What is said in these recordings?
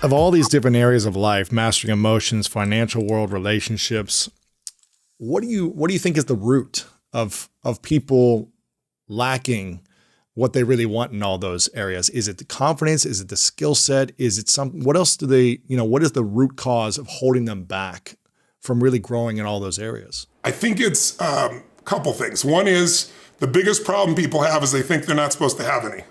Of all these different areas of life, mastering emotions, financial world, relationships, what do you think is the root of people lacking what they really want in all those areas? Is it the confidence? Is it the skill set? Is it what else do they, what is the root cause of holding them back from really growing in all those areas? I think it's a couple things. One is the biggest problem people have is they think they're not supposed to have any.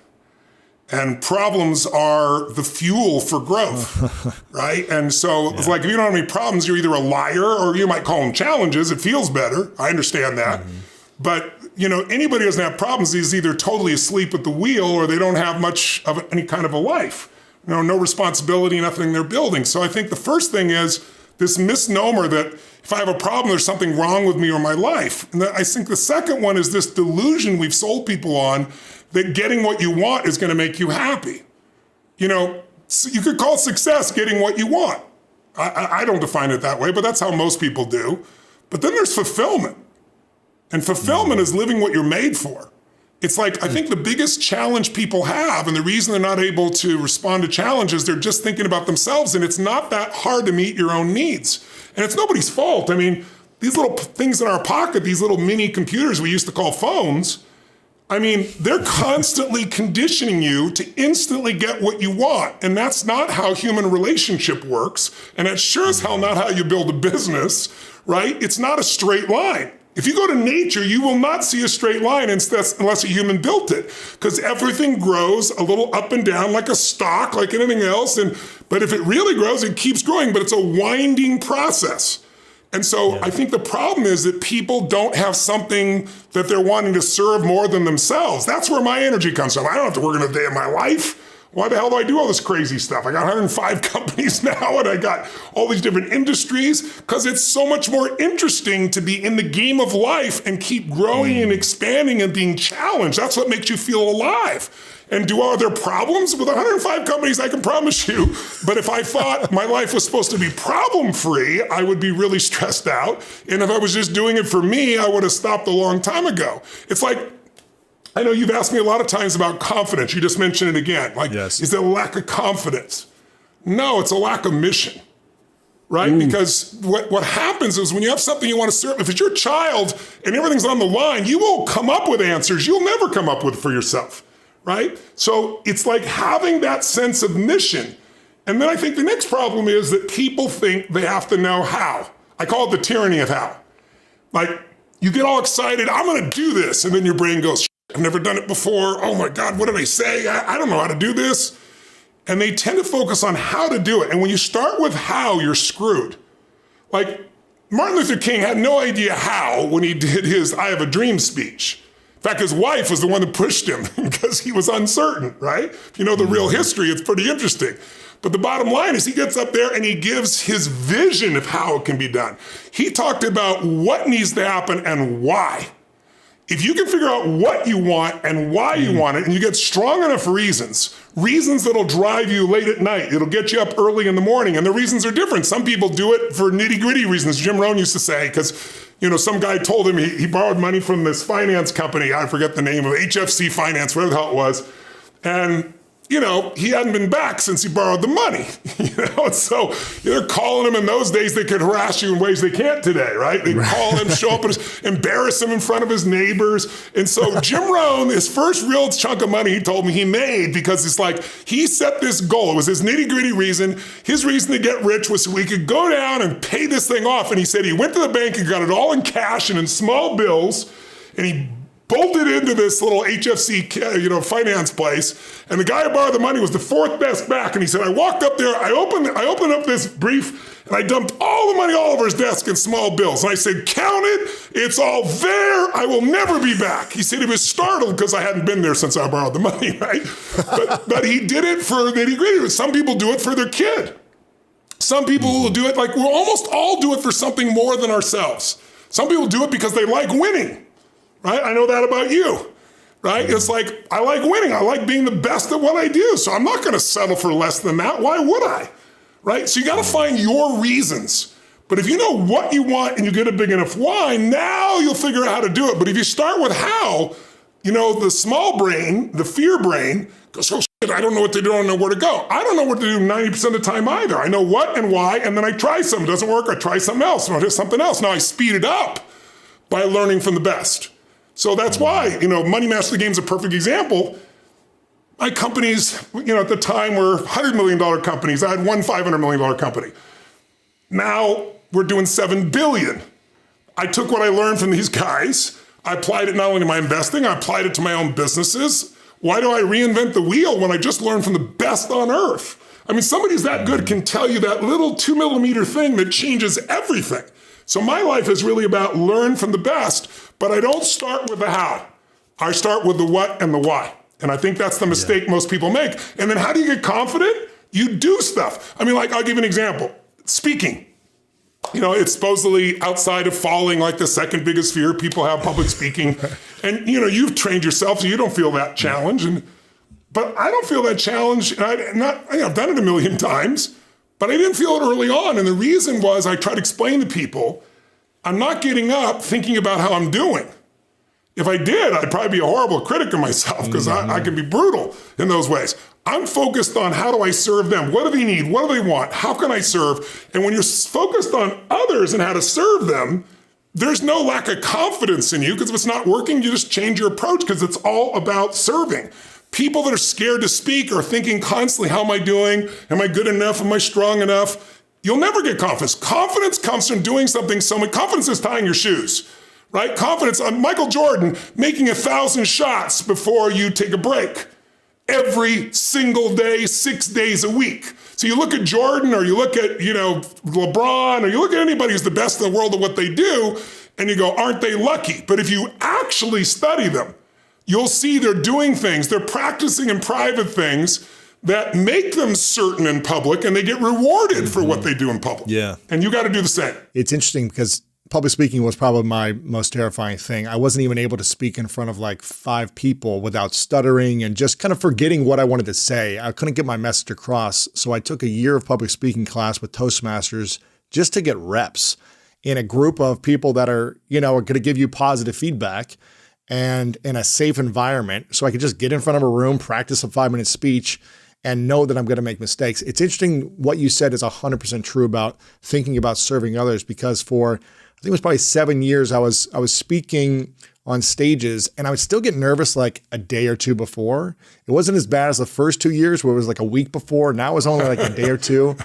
And problems are the fuel for growth, right? And so it's like, if you don't have any problems, you're either a liar or you might call them challenges. It feels better. I understand that. Mm-hmm. But, anybody who doesn't have problems is either totally asleep at the wheel or they don't have much of any kind of a life. No responsibility, nothing they're building. So I think the first thing is this misnomer that if I have a problem, there's something wrong with me or my life. And I think the second one is this delusion we've sold people on that getting what you want is going to make you happy. You could call success getting what you want. I don't define it that way, but that's how most people do. But then there's fulfillment. And fulfillment is living what you're made for. It's like, I think the biggest challenge people have, and the reason they're not able to respond to challenges, they're just thinking about themselves, and it's not that hard to meet your own needs. And it's nobody's fault. I mean, these little things in our pocket, these little mini computers we used to call phones, they're constantly conditioning you to instantly get what you want. And that's not how human relationship works. And that's sure as hell not how you build a business, right? It's not a straight line. If you go to nature, you will not see a straight line unless a human built it, because everything grows a little up and down like a stalk, like anything else. But if it really grows, it keeps growing, but it's a winding process. And so I think the problem is that people don't have something that they're wanting to serve more than themselves. That's where my energy comes from. I don't have to work in a day of my life. Why the hell do I do all this crazy stuff? I got 105 companies now and I got all these different industries because it's so much more interesting to be in the game of life and keep growing and expanding and being challenged. That's what makes you feel alive. And are there problems with 105 companies? I can promise you. But if I thought my life was supposed to be problem-free, I would be really stressed out. And if I was just doing it for me, I would have stopped a long time ago. It's like, I know you've asked me a lot of times about confidence. You just mentioned it again. Is it a lack of confidence? No, it's a lack of mission, right? Because what happens is when you have something you want to serve, if it's your child and everything's on the line, you will come up with answers you'll never come up with for yourself, right? So it's like having that sense of mission. And then I think the next problem is that people think they have to know how. I call it the tyranny of how. You get all excited, I'm going to do this. And then your brain goes, I've never done it before. Oh my God, what did I say? I don't know how to do this. And they tend to focus on how to do it. And when you start with how, you're screwed. Martin Luther King had no idea how when he did his I Have a Dream speech. In fact, his wife was the one that pushed him because he was uncertain, right? If you know the real history, it's pretty interesting. But the bottom line is he gets up there and he gives his vision of how it can be done. He talked about what needs to happen and why. If you can figure out what you want and why you want it, and you get strong enough reasons that'll drive you late at night, it'll get you up early in the morning, and the reasons are different. Some people do it for nitty-gritty reasons, Jim Rohn used to say, because some guy told him he borrowed money from this finance company, I forget the name of it, HFC Finance, whatever the hell it was, and he hadn't been back since he borrowed the money, So they're calling him in those days, they could harass you in ways they can't today, right? They call him, show up, and embarrass him in front of his neighbors. And so Jim Rohn, his first real chunk of money, he told me he made because it's like, he set this goal. It was his nitty gritty reason. His reason to get rich was so he could go down and pay this thing off. And he said he went to the bank and got it all in cash and in small bills. And he bolted into this little HFC, finance place, and the guy who borrowed the money was the fourth best back. And he said, I walked up there, I opened up this brief, and I dumped all the money all over his desk in small bills. And I said, count it, it's all there, I will never be back. He said he was startled because I hadn't been there since I borrowed the money, right? But he did it for nitty gritty. Some people do it for their kid. Some people will do it, we'll almost all do it for something more than ourselves. Some people do it because they like winning. Right? I know that about you, right? It's like, I like winning. I like being the best at what I do. So I'm not going to settle for less than that. Why would I? Right? So you got to find your reasons. But if you know what you want and you get a big enough why, now you'll figure out how to do it. But if you start with how, the small brain, the fear brain, goes, oh, shit, I don't know what to do. I don't know where to go. I don't know what to do 90% of the time either. I know what and why, and then I try something. It doesn't work. I try something else. And I do something else. Now I speed it up by learning from the best. So that's why, Money Master the Game is a perfect example. My companies, at the time were $100 million companies. I had one $500 million company. Now we're doing $7 billion. I took what I learned from these guys. I applied it not only to my investing, I applied it to my own businesses. Why do I reinvent the wheel when I just learned from the best on earth? I mean, somebody who's that good can tell you that little 2 millimeter thing that changes everything. So my life is really about learn from the best, but I don't start with the how. I start with the what and the why. And I think that's the mistake most people make. And then how do you get confident? You do stuff. I mean, I'll give you an example. Speaking. It's supposedly outside of falling like the second biggest fear people have, public speaking. And, you've trained yourself, so you don't feel that challenge. But I don't feel that challenge. And I've done it a million times, but I didn't feel it early on. And the reason was I tried to explain to people, I'm not getting up thinking about how I'm doing. If I did, I'd probably be a horrible critic of myself because I can be brutal in those ways. I'm focused on how do I serve them? What do they need? What do they want? How can I serve? And when you're focused on others and how to serve them, there's no lack of confidence in you because if it's not working, you just change your approach because it's all about serving. People that are scared to speak are thinking constantly, how am I doing? Am I good enough? Am I strong enough? You'll never get confidence. Confidence comes from doing something. Confidence is tying your shoes. Right? Confidence on Michael Jordan making 1,000 shots before you take a break every single day, 6 days a week. So you look at Jordan or you look at, LeBron or you look at anybody who's the best in the world at what they do and you go, aren't they lucky? But if you actually study them, you'll see they're doing things, they're practicing in private things that make them certain in public and they get rewarded for what they do in public. Yeah. And you got to do the same. It's interesting because public speaking was probably my most terrifying thing. I wasn't even able to speak in front of 5 people without stuttering and just kind of forgetting what I wanted to say. I couldn't get my message across. So I took a year of public speaking class with Toastmasters just to get reps in a group of people that are going to give you positive feedback and in a safe environment. So I could just get in front of a room, practice a 5-minute speech and know that I'm going to make mistakes. It's interesting what you said is 100% true about thinking about serving others because I think it was probably 7 years I was speaking on stages and I would still get nervous a day or two before. It wasn't as bad as the first 2 years where it was a week before. Now it was only a day or two.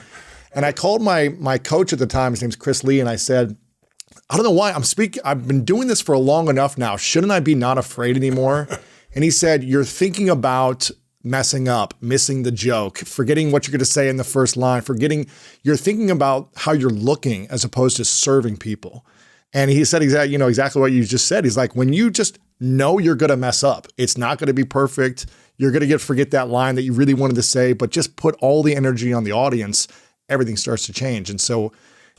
And I called my coach at the time, his name's Chris Lee, and I said, I don't know why I've been doing this for long enough now. Shouldn't I be not afraid anymore? And he said, you're thinking about messing up, missing the joke, forgetting what you're going to say in the first line, you're thinking about how you're looking as opposed to serving people. And he said exactly what you just said. He's like, when you just know you're going to mess up, it's not going to be perfect. You're going to forget that line that you really wanted to say, but just put all the energy on the audience, everything starts to change. And so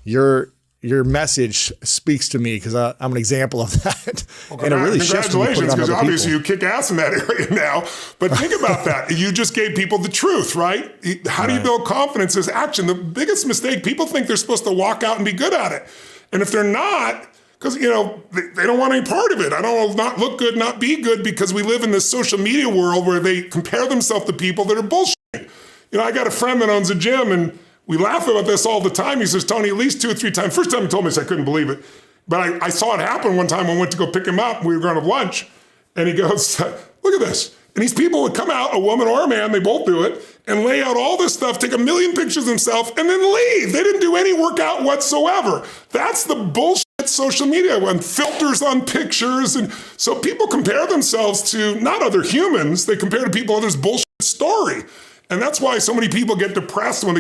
your message speaks to me because I'm an example of that. Well, and it really shifts when you put it on other people. Obviously you kick ass in that area now, but think about that. You just gave people the truth, right? How do you build confidence is action. The biggest mistake, people think they're supposed to walk out and be good at it. And if they're not, because, they don't want any part of it. I don't want to not look good, not be good because we live in this social media world where they compare themselves to people that are bullshitting. I got a friend that owns a gym and we laugh about this all the time. He says, Tony, at least 2 or 3 times. First time he told me this, I couldn't believe it. But I saw it happen one time when I went to go pick him up. We were going to lunch. And he goes, look at this. And these people would come out, a woman or a man, they both do it, and lay out all this stuff, take 1 million pictures of themselves, and then leave. They didn't do any workout whatsoever. That's the bullshit social media when filters on pictures. And so people compare themselves to not other humans. They compare to people others' bullshit story. And that's why so many people get depressed when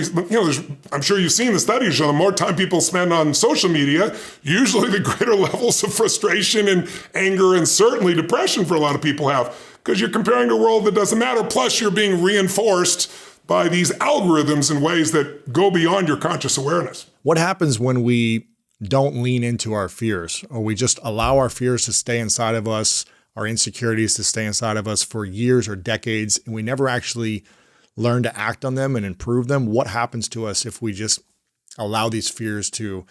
I'm sure you've seen the studies show the more time people spend on social media, usually the greater levels of frustration and anger and certainly depression for a lot of people have. Because you're comparing a world that doesn't matter. Plus you're being reinforced by these algorithms in ways that go beyond your conscious awareness. What happens when we don't lean into our fears or we just allow our fears to stay inside of us, our insecurities to stay inside of us for years or decades, and we never actually learn to act on them and improve them? What happens to us if we just allow these fears to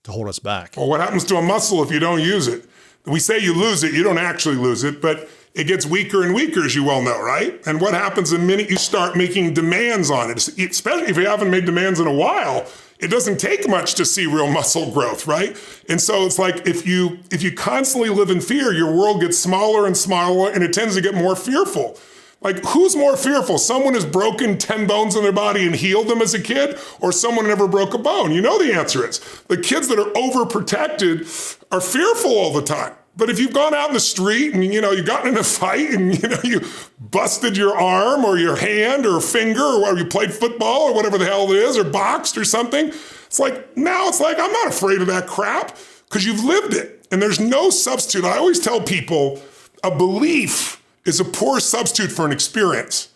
hold us back? Well, what happens to a muscle if you don't use it? We say you lose it, you don't actually lose it, but it gets weaker and weaker, as you well know, right? And what happens the minute you start making demands on it, especially if you haven't made demands in a while, it doesn't take much to see real muscle growth, right? And so it's like if you constantly live in fear, your world gets smaller and smaller, and it tends to get more fearful. Like, who's more fearful? Someone who's broken 10 bones in their body and healed them as a kid, or someone who never broke a bone? You know the answer is. The kids that are overprotected are fearful all the time. But if you've gone out in the street and, you've gotten in a fight and, you busted your arm or your hand or finger or you played football or whatever the hell it is, or boxed or something, it's like, I'm not afraid of that crap because you've lived it. And there's no substitute. I always tell people a belief is a poor substitute for an experience.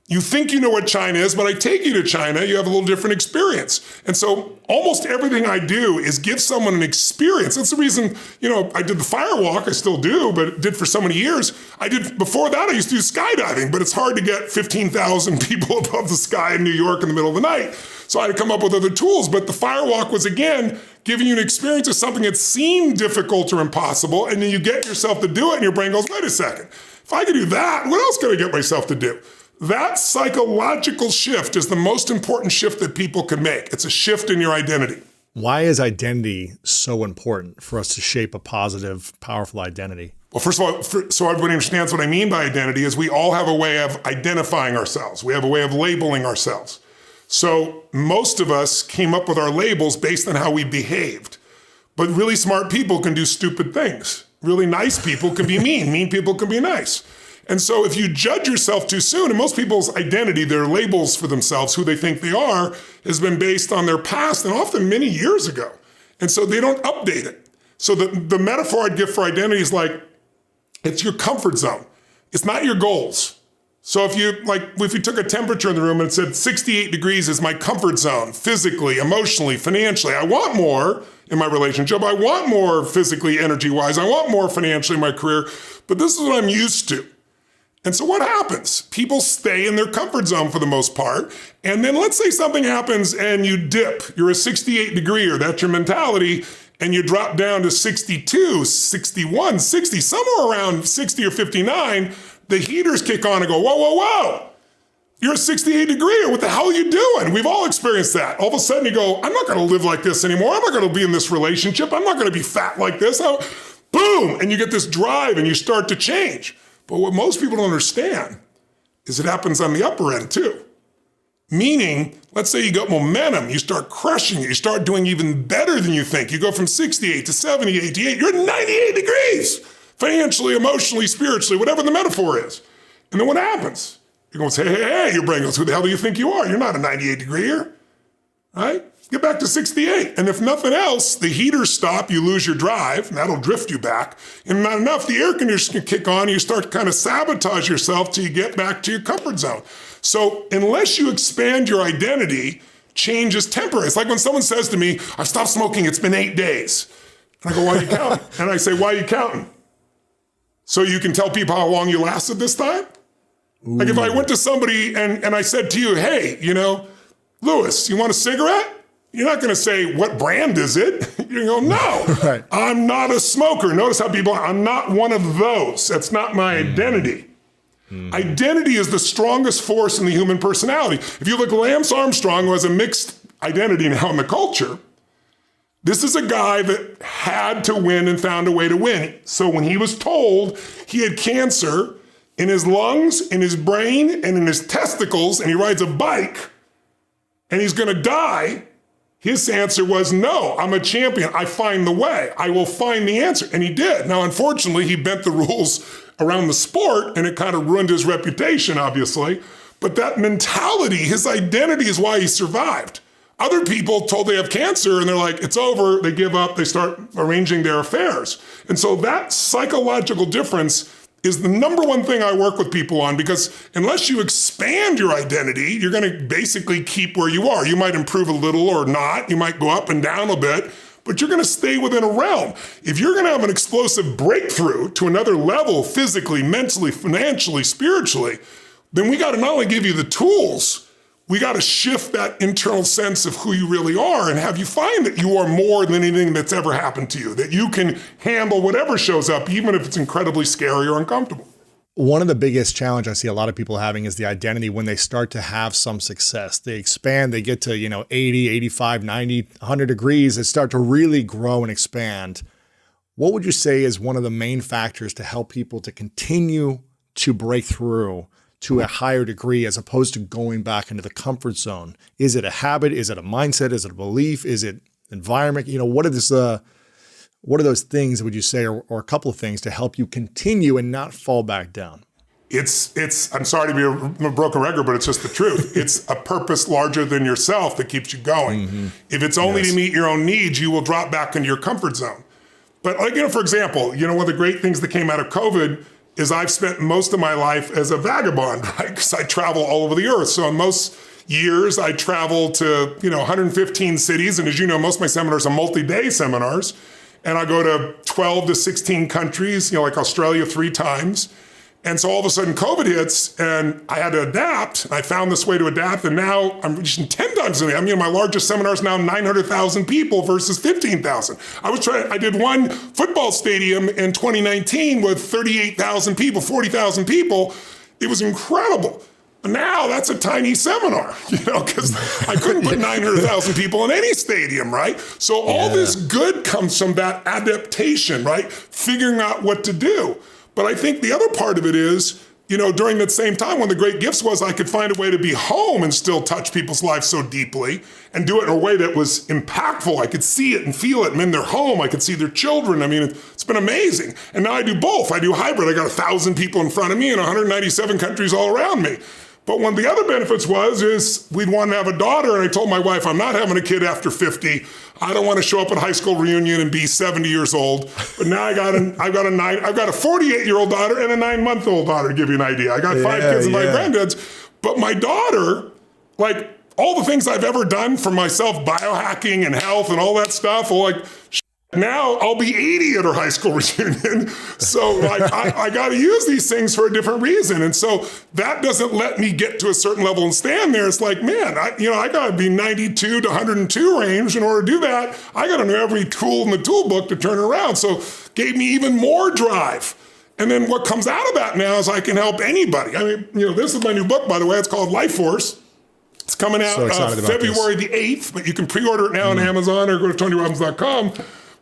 You think you know what China is, but I take you to China, you have a little different experience. And so almost everything I do is give someone an experience. That's the reason, I did the fire walk, I still do, but did for so many years. Before that, I used to do skydiving, but it's hard to get 15,000 people above the sky in New York in the middle of the night. So I had to come up with other tools, but the fire walk was, again, giving you an experience of something that seemed difficult or impossible, and then you get yourself to do it, and your brain goes, wait a second, if I could do that, what else can I get myself to do? That psychological shift is the most important shift that people can make. It's a shift in your identity. Why is identity so important for us to shape a positive, powerful identity? Well, first of all, so everybody understands what I mean by identity is we all have a way of identifying ourselves. We have a way of labeling ourselves. So most of us came up with our labels based on how we behaved. But really smart people can do stupid things. Really nice people can be mean. Mean people can be nice. And so if you judge yourself too soon, and most people's identity, their labels for themselves, who they think they are, has been based on their past and often many years ago. And so they don't update it. So the metaphor I'd give for identity is like, it's your comfort zone. It's not your goals. So if you took a temperature in the room and it said 68 degrees is my comfort zone, physically, emotionally, financially, I want more in my relationship. I want more physically, energy-wise. I want more financially in my career, but this is what I'm used to. And so what happens? People stay in their comfort zone for the most part. And then let's say something happens and you dip. You're a 68 degreer, that's your mentality, and you drop down to 62, 61, 60, somewhere around 60 or 59, the heaters kick on and go, whoa, whoa, whoa. You're a 68 degreer. What the hell are you doing? We've all experienced that. All of a sudden you go, I'm not going to live like this anymore. I'm not going to be in this relationship. I'm not going to be fat like this. Boom. And you get this drive and you start to change. But what most people don't understand is it happens on the upper end too. Meaning, let's say you got momentum, you start crushing it, you start doing even better than you think. You go from 68 to 70, 88, you're at 98 degrees, financially, emotionally, spiritually, whatever the metaphor is. And then what happens? You're going to say, hey, your brain goes, who the hell do you think you are? You're not a 98 degreer, right? Get back to 68. And if nothing else, the heaters stop, you lose your drive, and that'll drift you back. And not enough, the air conditioner can kick on, you start to kind of sabotage yourself till you get back to your comfort zone. So unless you expand your identity, change is temporary. It's like when someone says to me, I've stopped smoking, it's been 8 days. And I go, why are you counting? And I say, why are you counting? So you can tell people how long you lasted this time? Ooh. Like if I went to somebody and I said to you, hey, Louis, you want a cigarette? You're not going to say, what brand is it? You go, no, right. I'm not a smoker. Notice how people are, I'm not one of those. That's not my identity. Identity is the strongest force in the human personality. If you look at Lance Armstrong, who has a mixed identity now in the culture, this is a guy that had to win and found a way to win. So when he was told he had cancer in his lungs, in his brain, and in his testicles, and he rides a bike, and he's going to die, his answer was, no, I'm a champion. I find the way. I will find the answer. And he did. Now, unfortunately, he bent the rules around the sport, and it kind of ruined his reputation, obviously. But that mentality, his identity is why he survived. Other people told they have cancer, and they're like, it's over. They give up. They start arranging their affairs. And so that psychological difference is the number one thing I work with people on, because unless you expand your identity, you're going to basically keep where you are. You might improve a little or not. You might go up and down a bit, but you're going to stay within a realm. If you're going to have an explosive breakthrough to another level, physically, mentally, financially, spiritually, then we got to not only give you the tools, we got to shift that internal sense of who you really are and have you find that you are more than anything that's ever happened to you, that you can handle whatever shows up, even if it's incredibly scary or uncomfortable. One of the biggest challenge I see a lot of people having is the identity when they start to have some success. They expand, they get to, 80, 85, 90, 100 degrees, they start to really grow and expand. What would you say is one of the main factors to help people to continue to break through to a higher degree as opposed to going back into the comfort zone? Is it a habit? Is it a mindset? Is it a belief? Is it environment? What are those things, would you say, or a couple of things to help you continue and not fall back down? I'm sorry to be a broken record, but it's just the truth. It's a purpose larger than yourself that keeps you going. Mm-hmm. If it's only to meet your own needs, you will drop back into your comfort zone. But for example, one of the great things that came out of COVID is I've spent most of my life as a vagabond, right? Because I travel all over the earth. So in most years, I travel to, 115 cities. And as you know, most of my seminars are multi-day seminars. And I go to 12 to 16 countries, like Australia 3 times. And so all of a sudden COVID hits and I had to adapt. I found this way to adapt. And now I'm reaching 10 times a day. My largest seminar is now 900,000 people versus 15,000. I did one football stadium in 2019 with 38,000 people, 40,000 people. It was incredible. Now that's a tiny seminar, because I couldn't put 900,000 people in any stadium, right? So all this good comes from that adaptation, right? Figuring out what to do. But I think the other part of it is, during that same time, one of the great gifts was I could find a way to be home and still touch people's lives so deeply and do it in a way that was impactful. I could see it and feel it. And in their home, I could see their children. It's been amazing. And now I do both. I do hybrid. I got 1,000 people in front of me and 197 countries all around me. But one of the other benefits is we'd want to have a daughter. And I told my wife, I'm not having a kid after 50. I don't want to show up at a high school reunion and be 70 years old. But now I've got a 48-year-old daughter and a 9-month-old daughter, to give you an idea. I got 5 kids and 5 grandkids. But my daughter, all the things I've ever done for myself, biohacking and health and all that stuff, now I'll be 80 at her high school reunion. So I got to use these things for a different reason. And so that doesn't let me get to a certain level and stand there. It's I got to be 92 to 102 range. In order to do that, I got to know every tool in the toolbook to turn it around. So gave me even more drive. And then what comes out of that now is I can help anybody. This is my new book, by the way. It's called Life Force. It's coming out February the 8th, but you can pre-order it now on Amazon or go to TonyRobbins.com.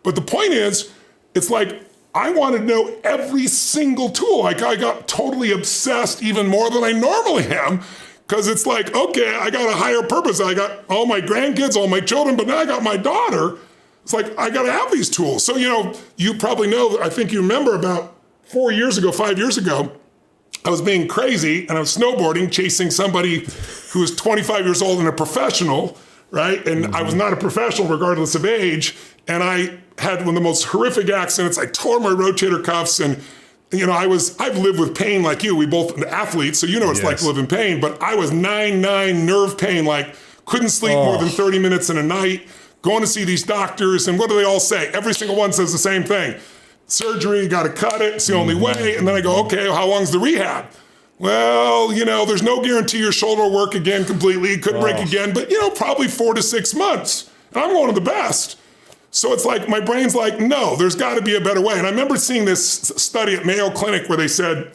But the point is, it's I want to know every single tool. I got totally obsessed even more than I normally am, because it's okay, I got a higher purpose. I got all my grandkids, all my children, but now I got my daughter. It's I got to have these tools. So, you probably know, I think you remember about 5 years ago, I was being crazy and I was snowboarding, chasing somebody who was 25 years old and a professional, right? And I was not a professional regardless of age. And I had one of the most horrific accidents. I tore my rotator cuffs and, I've lived with pain like you. We both athletes, so what it's like to live in pain. But I was 9 nerve pain, couldn't sleep more than 30 minutes in a night, going to see these doctors. And what do they all say? Every single one says the same thing. Surgery, you got to cut it. It's the only way. And then I go, okay, how long's the rehab? Well, there's no guarantee your shoulder will work again completely. It could break again, but, probably 4 to 6 months. And I'm one of the best. So it's my brain's no, there's got to be a better way. And I remember seeing this study at Mayo Clinic where they said,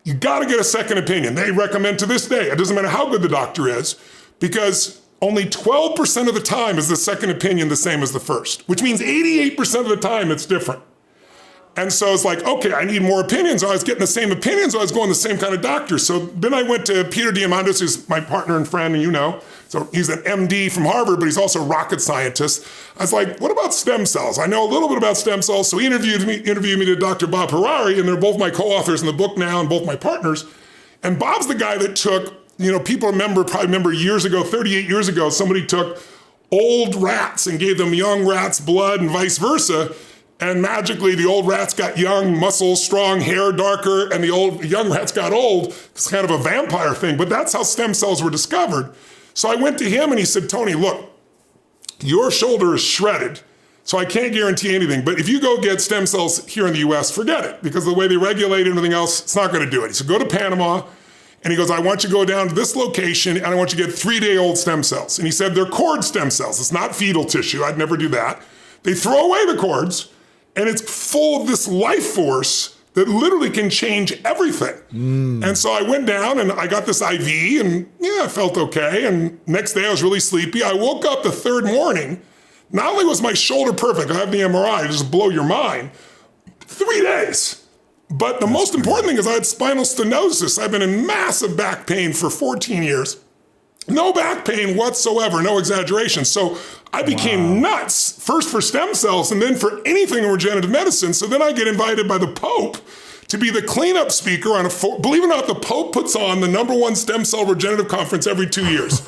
you got to get a second opinion. They recommend to this day, it doesn't matter how good the doctor is, because only 12% of the time is the second opinion the same as the first, which means 88% of the time it's different. And so it's okay, I need more opinions. I was getting the same opinions. I was going to the same kind of doctor. So then I went to Peter Diamandis, who's my partner and friend, and So he's an MD from Harvard, but he's also a rocket scientist. I was what about stem cells? I know a little bit about stem cells. So he interviewed me to Dr. Bob Harari, and they're both my co-authors in the book now and both my partners. And Bob's the guy that took, people probably remember years ago, 38 years ago, somebody took old rats and gave them young rats blood and vice versa. And magically, the old rats got young, muscles, strong, hair darker, and the young rats got old. It's kind of a vampire thing, but that's how stem cells were discovered. So I went to him and he said, Tony, look, your shoulder is shredded, so I can't guarantee anything. But if you go get stem cells here in the US, forget it, because the way they regulate and everything else, it's not going to do it. He said, go to Panama. And he goes, I want you to go down to this location and I want you to get 3-day-old stem cells. And he said, they're cord stem cells. It's not fetal tissue. I'd never do that. They throw away the cords. And it's full of this life force that literally can change everything. And so I went down and I got this IV and I felt okay. And next day I was really sleepy. I woke up the third morning. Not only was my shoulder perfect, I have the MRI, just blow your mind, 3 days. But the most important thing is I had spinal stenosis. I've been in massive back pain for 14 years. No back pain whatsoever, no exaggeration. So I became nuts, first for stem cells and then for anything in regenerative medicine. So then I get invited by the Pope to be the cleanup speaker on believe it or not, the Pope puts on the #1 stem cell regenerative conference every 2 years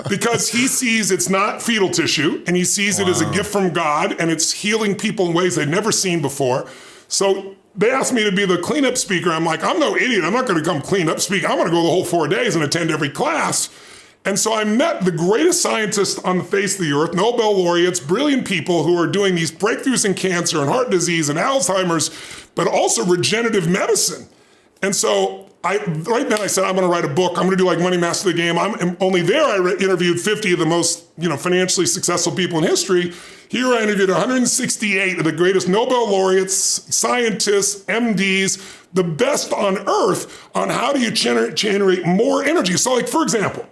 because he sees it's not fetal tissue and he sees it as a gift from God and it's healing people in ways they've never seen before. So they asked me to be the cleanup speaker. I'm like, I'm no idiot. I'm not going to come cleanup speak. I'm going to go the whole 4 days and attend every class. And so I met the greatest scientists on the face of the earth, Nobel laureates, brilliant people who are doing these breakthroughs in cancer and heart disease and Alzheimer's, but also regenerative medicine. And so right then I said, I'm going to write a book. I'm going to do like Money Master the Game. Only there I interviewed 50 of the most financially successful people in history. Here I interviewed 168 of the greatest Nobel laureates, scientists, MDs, the best on earth on how do you generate more energy. So like, for example,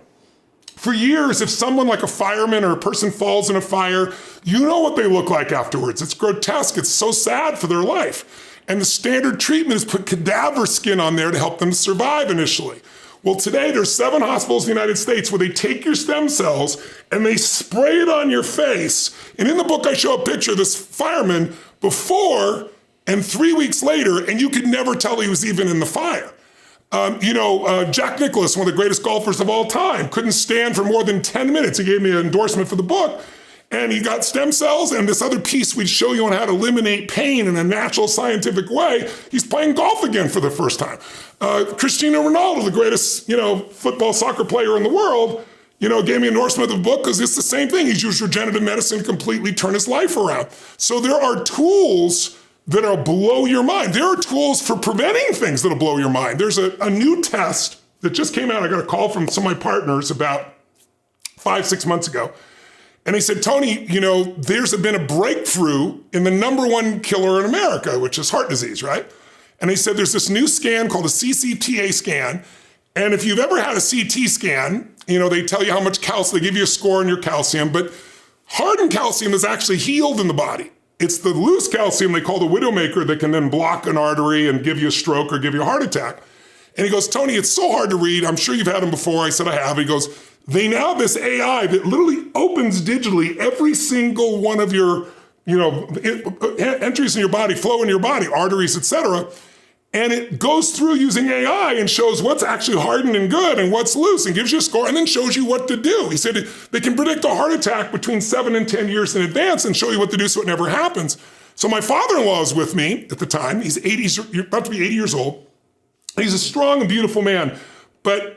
for years, if someone like a fireman or a person falls in a fire, you know what they look like afterwards. It's grotesque. It's so sad for their life. And the standard treatment is put cadaver skin on there to help them survive initially. Well, today there's 7 hospitals in the United States where they take your stem cells and they spray it on your face. And in the book, I show a picture of this fireman before and 3 weeks later, and you could never tell he was even in the fire. Jack Nicklaus, one of the greatest golfers of all time, couldn't stand for more than 10 minutes. He gave me an endorsement for the book. And he got stem cells and this other piece we'd show you on how to eliminate pain in a natural scientific way. He's playing golf again for the first time. Cristiano Ronaldo, the greatest, football soccer player in the world, gave me an endorsement of the book because it's the same thing. He's used regenerative medicine to completely turn his life around. So there are tools that'll blow your mind. There are tools for preventing things that'll blow your mind. There's a new test that just came out. I got a call from some of my partners about 5-6 months ago. And he said, Tony, there's been a breakthrough in the #1 killer in America, which is heart disease, right? And he said, there's this new scan called a CCTA scan. And if you've ever had a CT scan, they tell you how much calcium, they give you a score on your calcium, but hardened calcium is actually healed in the body. It's the loose calcium they call the widowmaker that can then block an artery and give you a stroke or give you a heart attack. And he goes, Tony, it's so hard to read. I'm sure you've had them before. I said, I have. He goes, they now have this AI that literally opens digitally every single one of your, entries in your body, flow in your body, arteries, etc. And it goes through using AI and shows what's actually hardened and good and what's loose and gives you a score and then shows you what to do. He said they can predict a heart attack between 7 and 10 years in advance and show you what to do so it never happens. So my father-in-law was with me at the time. He's about to be 80 years old. He's a strong and beautiful man. But,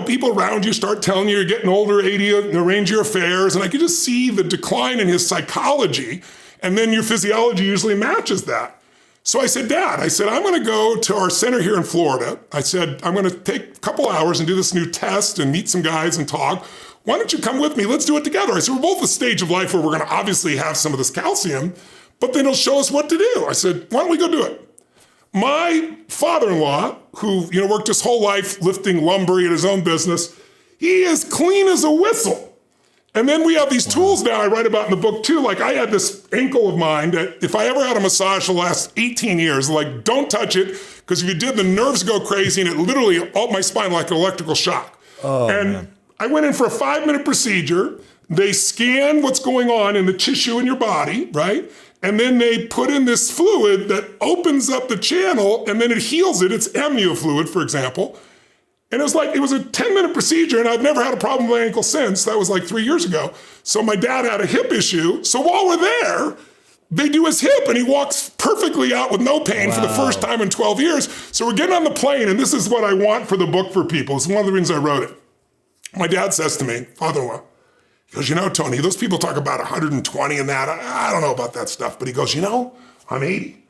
people around you start telling you you're getting older, 80, arrange your affairs. And I could just see the decline in his psychology. And then your physiology usually matches that. So I said, Dad, I'm going to go to our center here in Florida. I said, I'm going to take a couple hours and do this new test and meet some guys and talk. Why don't you come with me? Let's do it together. I said, we're both at the stage of life where we're going to obviously have some of this calcium, but then it'll show us what to do. I said, why don't we go do it? My father-in-law, who worked his whole life lifting lumber in his own business, he is clean as a whistle. And then we have these tools now I write about in the book too. Like I had this ankle of mine that if I ever had a massage for the last 18 years, like don't touch it, because if you did, the nerves go crazy and it literally up my spine like an electrical shock. Man. I went in for a 5-minute procedure. They scan what's going on in the tissue in your body, right? And then they put in this fluid that opens up the channel and then it heals it. It's amnio fluid, for example. And it was a 10-minute procedure, and I've never had a problem with my ankle since. That was like 3 years ago. So my dad had a hip issue. So while we're there, they do his hip, and he walks perfectly out with no pain for the first time in 12 years. So we're getting on the plane, and this is what I want for the book for people. It's one of the reasons I wrote it. My dad says to me, father-in-law, he goes, Tony, those people talk about 120 and that. I don't know about that stuff. But he goes, I'm 80,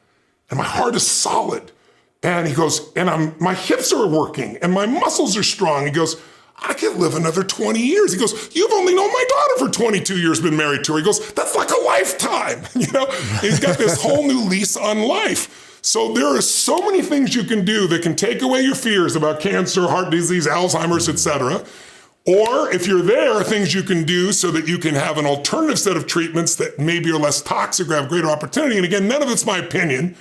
and my heart is solid. And he goes, and my hips are working and my muscles are strong. He goes, I could live another 20 years. He goes, you've only known my daughter for 22 years, been married to her. He goes, that's like a lifetime. He's got this whole new lease on life. So there are so many things you can do that can take away your fears about cancer, heart disease, Alzheimer's, etc. Or if you're there, things you can do so that you can have an alternative set of treatments that maybe are less toxic or have greater opportunity. And again, none of it's my opinion.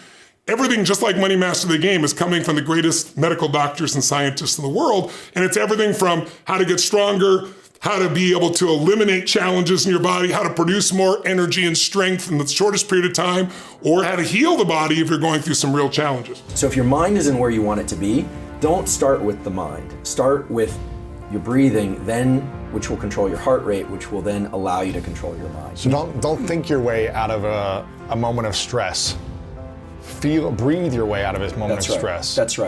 Everything, just like Money Master the Game, is coming from the greatest medical doctors and scientists in the world. And it's everything from how to get stronger, how to be able to eliminate challenges in your body, how to produce more energy and strength in the shortest period of time, or how to heal the body if you're going through some real challenges. So if your mind isn't where you want it to be, don't start with the mind. Start with your breathing, then which will control your heart rate, which will then allow you to control your mind. So don't think your way out of a moment of stress. Breathe your way out of this moment of stress. That's right.